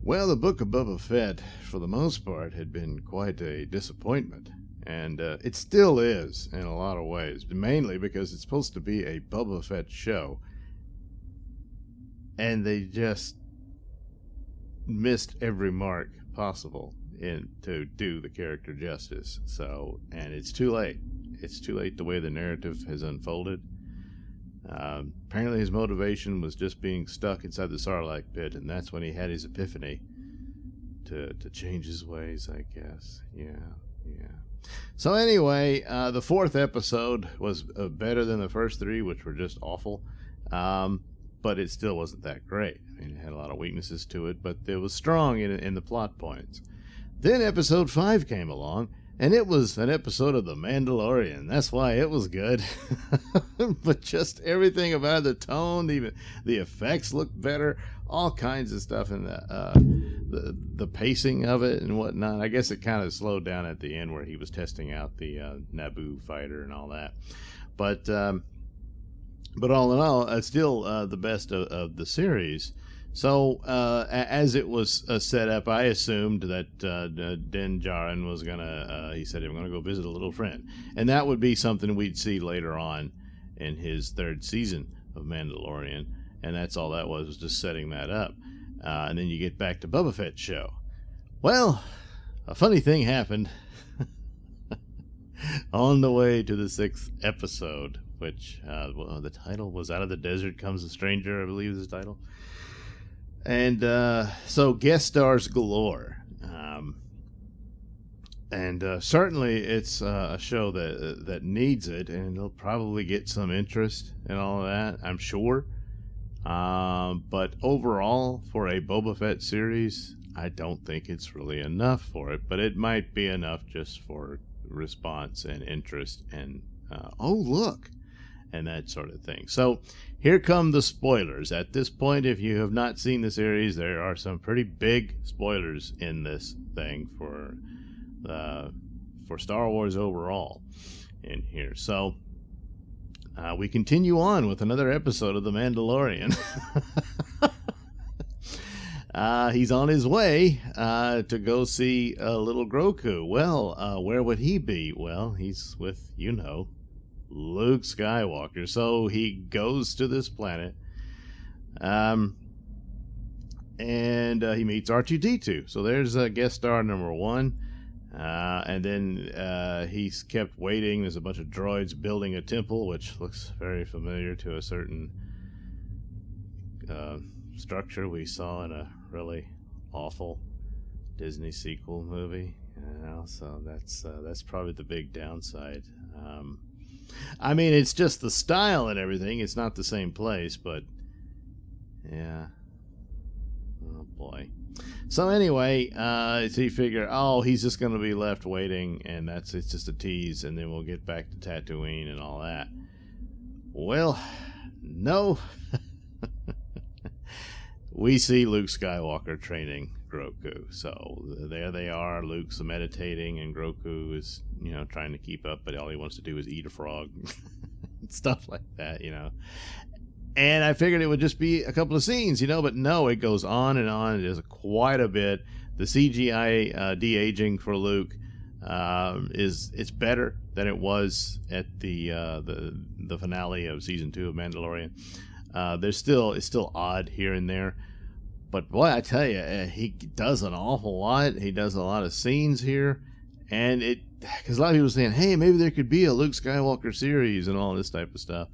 Well, the Book of Boba Fett, for the most part, had been quite a disappointment. And it still is in a lot of ways, mainly because it's supposed to be a Boba Fett show. And they just missed every mark possible to do the character justice. And it's too late. It's too late the way the narrative has unfolded. Apparently his motivation was just being stuck inside the Sarlacc pit, and that's when he had his epiphany to change his ways, I guess. Yeah. So anyway, the fourth episode was better than the first three, which were just awful. But it still wasn't that great. I mean, it had a lot of weaknesses to it, but it was strong in the plot points. Then episode 5 came along, and it was an episode of The Mandalorian. That's why it was good. But just everything about it, the tone, even the effects looked better, all kinds of stuff, and the pacing of it and whatnot. I guess it kind of slowed down at the end where he was testing out the Naboo fighter and all that. But all in all, it's still the best of the series. So, as it was set up, I assumed that Din Djarin was he said he was going to go visit a little friend. And that would be something we'd see later on in his third season of Mandalorian. And that's all that was just setting that up. And then you get back to Boba Fett's show. Well, a funny thing happened on the way to the 6th episode, which the title was Out of the Desert Comes a Stranger, I believe is the title. And so guest stars galore. And certainly it's a show that needs it, and it'll probably get some interest and all of that, I'm sure. But overall, for a Boba Fett series, I don't think it's really enough for it. But it might be enough just for response and interest and, oh, look, and that sort of thing. So here come the spoilers. At this point, if you have not seen the series, there are some pretty big spoilers in this thing for Star Wars overall in here. So we continue on with another episode of The Mandalorian. He's on his way to go see little Grogu. Well, where would he be? Well, he's with, Luke Skywalker. So he goes to this planet, and he meets R2-D2. So there's guest star number 1. And then he's kept waiting. There's a bunch of droids building a temple, which looks very familiar to a certain structure we saw in a really awful Disney sequel movie. So that's probably the big downside. I mean, it's just the style and everything. It's not the same place, but yeah. Oh boy. So anyway, so you figure, he's just going to be left waiting, and it's just a tease, and then we'll get back to Tatooine and all that. Well, no. We see Luke Skywalker training Grogu. So there they are. Luke's meditating, and Grogu is, trying to keep up, but all he wants to do is eat a frog. Stuff like that, And I figured it would just be a couple of scenes, but no, it goes on and on. It is quite a bit. The CGI de-aging for Luke it's better than it was at the finale of season 2 of Mandalorian. It's still odd here and there, but boy, I tell you, he does an awful lot. He does a lot of scenes here, and because a lot of people were saying, hey, maybe there could be a Luke Skywalker series and all this type of stuff.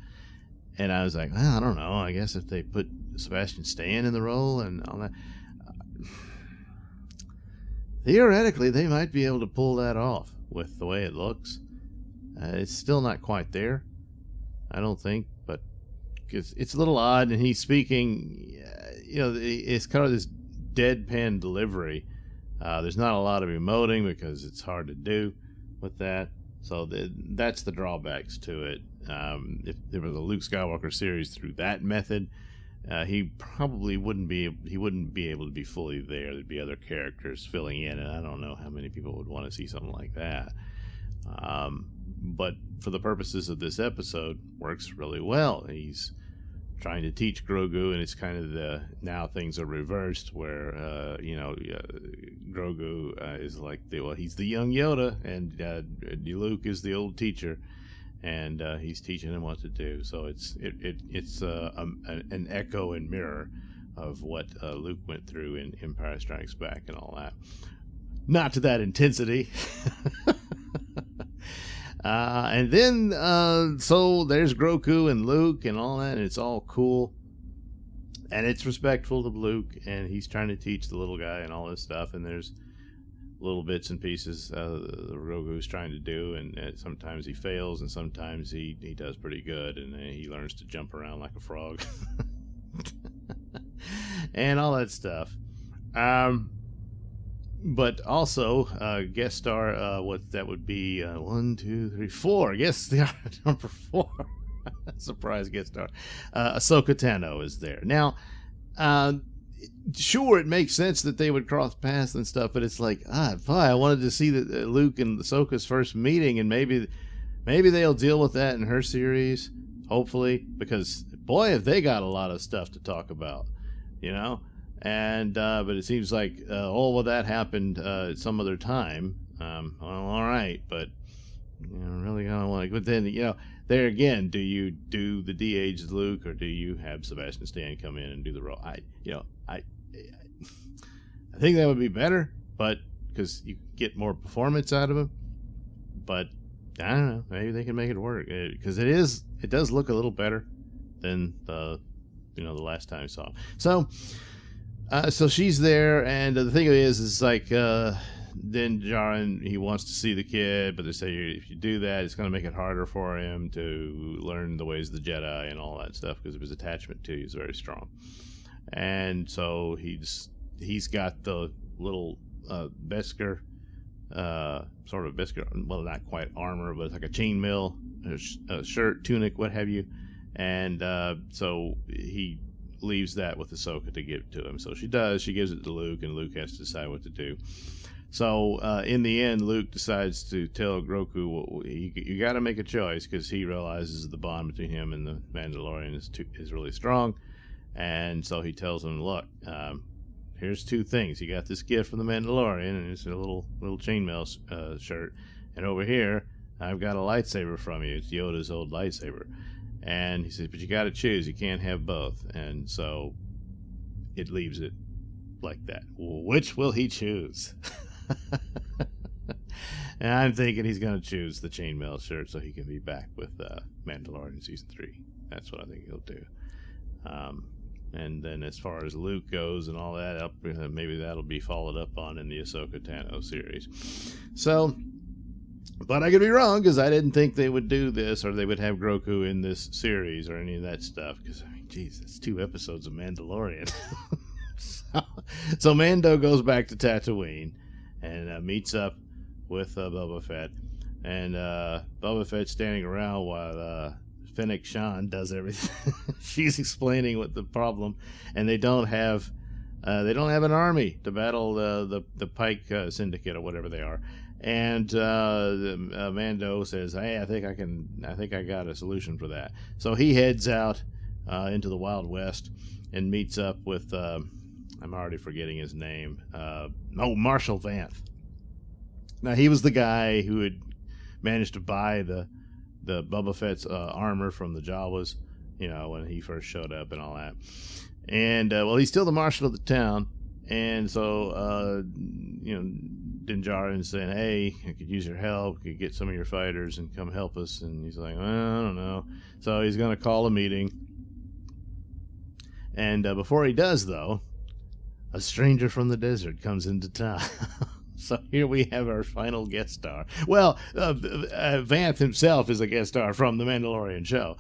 And I was like, well, I don't know. I guess if they put Sebastian Stan in the role and all that, theoretically, they might be able to pull that off with the way it looks. It's still not quite there, I don't think, but it's a little odd. And he's speaking, it's kind of this deadpan delivery. There's not a lot of emoting because it's hard to do with that. So that's the drawbacks to it. If there was a Luke Skywalker series through that method, he probably wouldn't be able to be fully there. There'd be other characters filling in, and I don't know how many people would want to see something like that. But for the purposes of this episode, works really well. He's trying to teach Grogu, and it's kind of now things are reversed where Grogu is like he's the young Yoda, and Luke is the old teacher, and he's teaching him what to do. So it's an echo and mirror of what Luke went through in Empire Strikes Back and all that. Not to that intensity. And then, so there's Grogu and Luke and all that, and it's all cool. And it's respectful to Luke, and he's trying to teach the little guy and all this stuff, and there's little bits and pieces Grogu's trying to do, and sometimes he fails, and sometimes he does pretty good, and he learns to jump around like a frog. And all that stuff. But also, guest star, what that would be, 1, 2, 3, 4. Guess number 4. Surprise guest star. Ahsoka Tano is there. Now, sure, it makes sense that they would cross paths and stuff, but it's like, I wanted to see Luke and Ahsoka's first meeting, and maybe they'll deal with that in her series, hopefully, because, boy, have they got a lot of stuff to talk about, you know? And but it seems like that happened at some other time. Well, all right, but really kind of like. But then there again, do you do the de-aged Luke, or do you have Sebastian Stan come in and do the role? I think that would be better, but because you get more performance out of him. But I don't know, maybe they can make it work, because it does look a little better than the last time I saw him. So she's there, and the thing is like, Din Djarin, he wants to see the kid, but they say if you do that, it's going to make it harder for him to learn the ways of the Jedi and all that stuff, because of his attachment to you is very strong. And so he's got the little Beskar, sort of Beskar, well, not quite armor, but it's like a chainmail, a shirt, tunic, what have you. And so he leaves that with Ahsoka to give to him. So she does. She gives it to Luke, and Luke has to decide what to do. So in the end, Luke decides to tell Grogu, you got to make a choice, because he realizes the bond between him and the Mandalorian is really strong. And so he tells him, look, here's two things. You got this gift from the Mandalorian, and it's a little chainmail shirt. And over here, I've got a lightsaber from you. It's Yoda's old lightsaber. And he says, but you got to choose. You can't have both. And so it leaves it like that. Which will he choose? And I'm thinking he's going to choose the chainmail shirt so he can be back with Mandalorian Season 3. That's what I think he'll do. And then as far as Luke goes and all that, maybe that'll be followed up on in the Ahsoka Tano series. So... but I could be wrong, because I didn't think they would do this, or they would have Grogu in this series, or any of that stuff. Because, geez, it's 2 episodes of Mandalorian. So Mando goes back to Tatooine and meets up with Boba Fett. And Boba Fett's standing around while Fennec Shand does everything. She's explaining what the problem, and they don't have an army to battle the Pike Syndicate or whatever they are. And Mando says, "Hey, I think I got a solution for that." So he heads out into the Wild West and meets up with I'm already forgetting his name. Marshal Vanth. Now, he was the guy who had managed to buy the Boba Fett's armor from the Jawas, when he first showed up and all that. And he's still the marshal of the town. And so, Din Djarin's saying, hey, I could use your help. Could get some of your fighters and come help us. And he's like, well, I don't know. So he's going to call a meeting. And before he does, though, a stranger from the desert comes into town. So here we have our final guest star. Well, Vanth himself is a guest star from The Mandalorian show,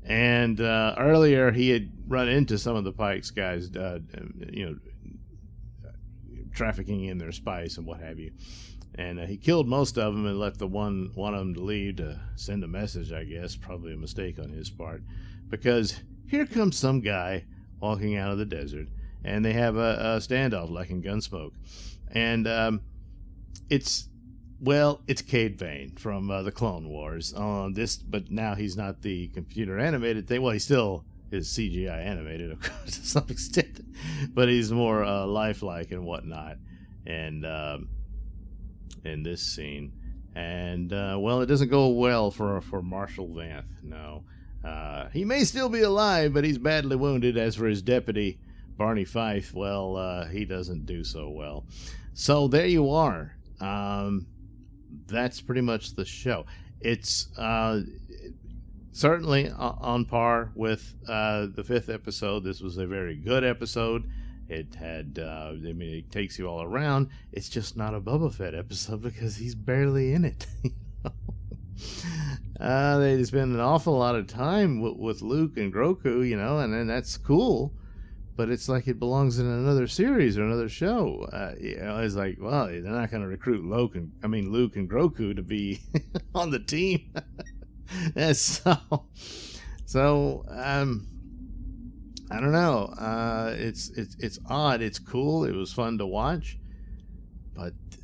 And earlier he had run into some of the Pikes guys, trafficking in their spice and what have you. And he killed most of them and left the one of them to leave to send a message, I guess. Probably a mistake on his part. Because here comes some guy walking out of the desert, and they have a standoff like in Gunsmoke. And it's Cade Vane from the Clone Wars on this, but now he's not the computer animated thing. Well, he's still is CGI animated, of course, to some extent, but he's more lifelike and whatnot. And in this scene, and well, it doesn't go well for Marshal Vanth. No, he may still be alive, but he's badly wounded. As for his deputy, Barney Fife, well, he doesn't do so well. So there you are. That's pretty much the show. It's certainly on par with the 5th episode. This was a very good episode. It had, I mean, it takes you all around. It's just not a Boba Fett episode because he's barely in it. They spend an awful lot of time with Luke and Grogu, and then that's cool. But it's like it belongs in another series or another show. It's like, well, they're not going to recruit Luke and Grogu to be on the team. So I don't know. It's odd. It's cool. It was fun to watch, but it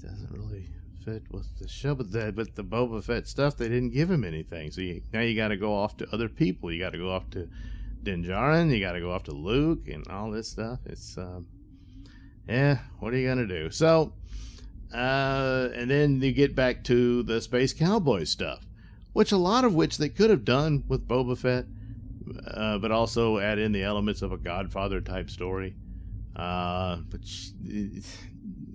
doesn't really fit with the show. But the Boba Fett stuff, they didn't give him anything. So now you got to go off to other people. You got to go off to Din Djarin. You got to go off to Luke and all this stuff. It's what are you gonna do? So and then you get back to the Space Cowboy stuff, which a lot of which they could have done with Boba Fett, but also add in the elements of a Godfather type story. But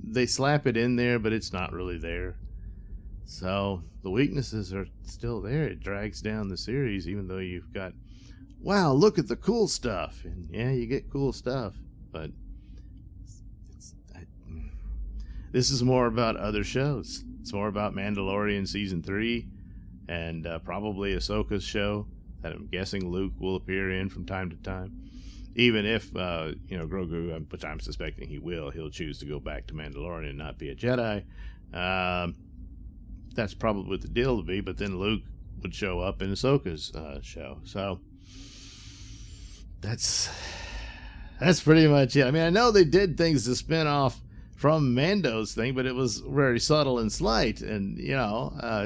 they slap it in there, but it's not really there. So the weaknesses are still there. It drags down the series, even though you've got, wow, look at the cool stuff. And yeah, you get cool stuff, but this is more about other shows. It's more about Mandalorian Season 3 and probably Ahsoka's show that I'm guessing Luke will appear in from time to time. Even if, Grogu, which I'm suspecting he'll choose to go back to Mandalorian and not be a Jedi. That's probably what the deal would be, but then Luke would show up in Ahsoka's show. So that's pretty much it. I mean, I know they did things to spin off from Mando's thing, but it was very subtle and slight. And,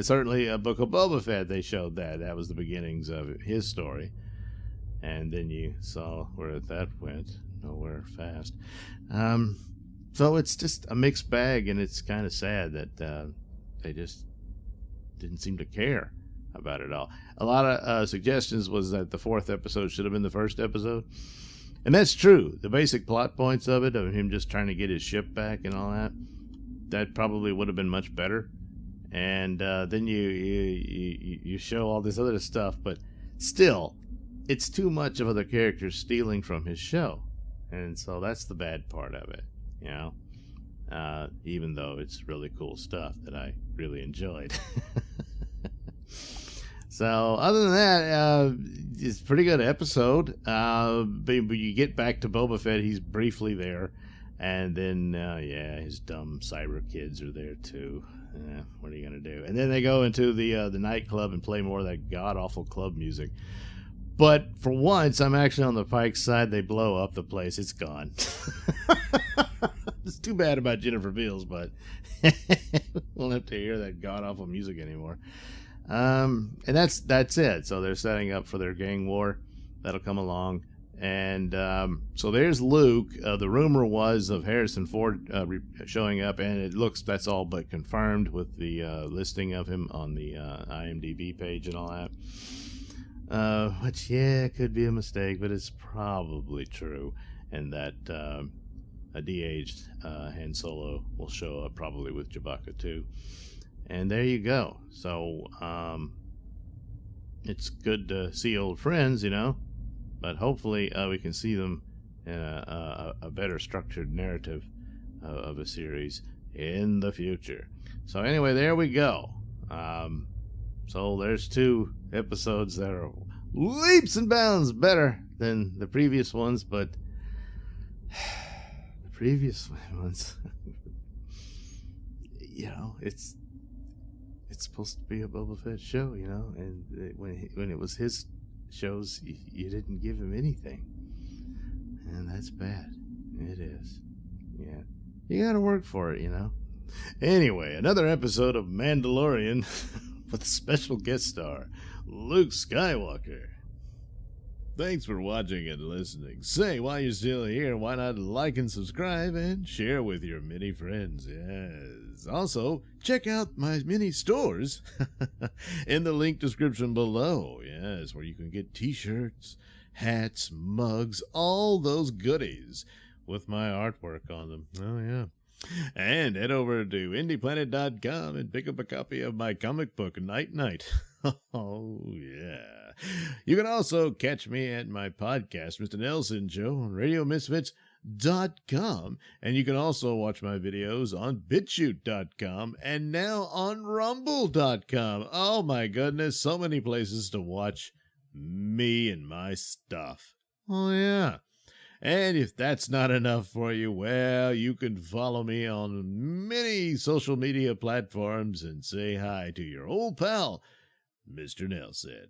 certainly a Book of Boba Fett, they showed that. That was the beginnings of his story. And then you saw where that went. Nowhere fast. So it's just a mixed bag, and it's kind of sad that they just didn't seem to care about it all. A lot of suggestions was that the 4th episode should have been the 1st episode. And that's true. The basic plot points of it, of him just trying to get his ship back and all that probably would have been much better. And then you show all this other stuff, but still, it's too much of other characters stealing from his show. And so that's the bad part of it, even though it's really cool stuff that I really enjoyed. So other than that, it's a pretty good episode. But you get back to Boba Fett, he's briefly there. And then, his dumb cyber kids are there too. What are you going to do? And then they go into the nightclub and play more of that god-awful club music. But for once, I'm actually on the Pike's side. They blow up the place. It's gone. It's too bad about Jennifer Beals, but we'll have to hear that god-awful music anymore. And that's it. So they're setting up for their gang war. That'll come along. And so there's Luke. The rumor was of Harrison Ford showing up, and it looks that's all but confirmed with the listing of him on the IMDb page and all that. Which, could be a mistake, but it's probably true. And that a de-aged Han Solo will show up probably with Chewbacca too. And there you go. So it's good to see old friends, but hopefully we can see them in a better structured narrative of a series in the future. So anyway, there we go. So there's 2 episodes that are leaps and bounds better than the previous ones, but the previous ones, it's supposed to be a Boba Fett show, and when it was his shows, you didn't give him anything, and that's bad. It is. Yeah, you gotta work for it, Anyway, another episode of Mandalorian with special guest star Luke Skywalker. Thanks for watching and listening. Say, while you're still here, why not like and subscribe and share with your many friends? Yes. Also, check out my mini stores in the link description below. Yes, where you can get t-shirts, hats, mugs, all those goodies with my artwork on them. Oh, yeah. And head over to indieplanet.com and pick up a copy of my comic book, Night Night. Oh, yeah. You can also catch me at my podcast, Mr Nailsin Show, on RadioMisfits.com. And you can also watch my videos on BitChute.com and now on Rumble.com. Oh, my goodness. So many places to watch me and my stuff. Oh, yeah. And if that's not enough for you, well, you can follow me on many social media platforms and say hi to your old pal, Mr. Nailsin.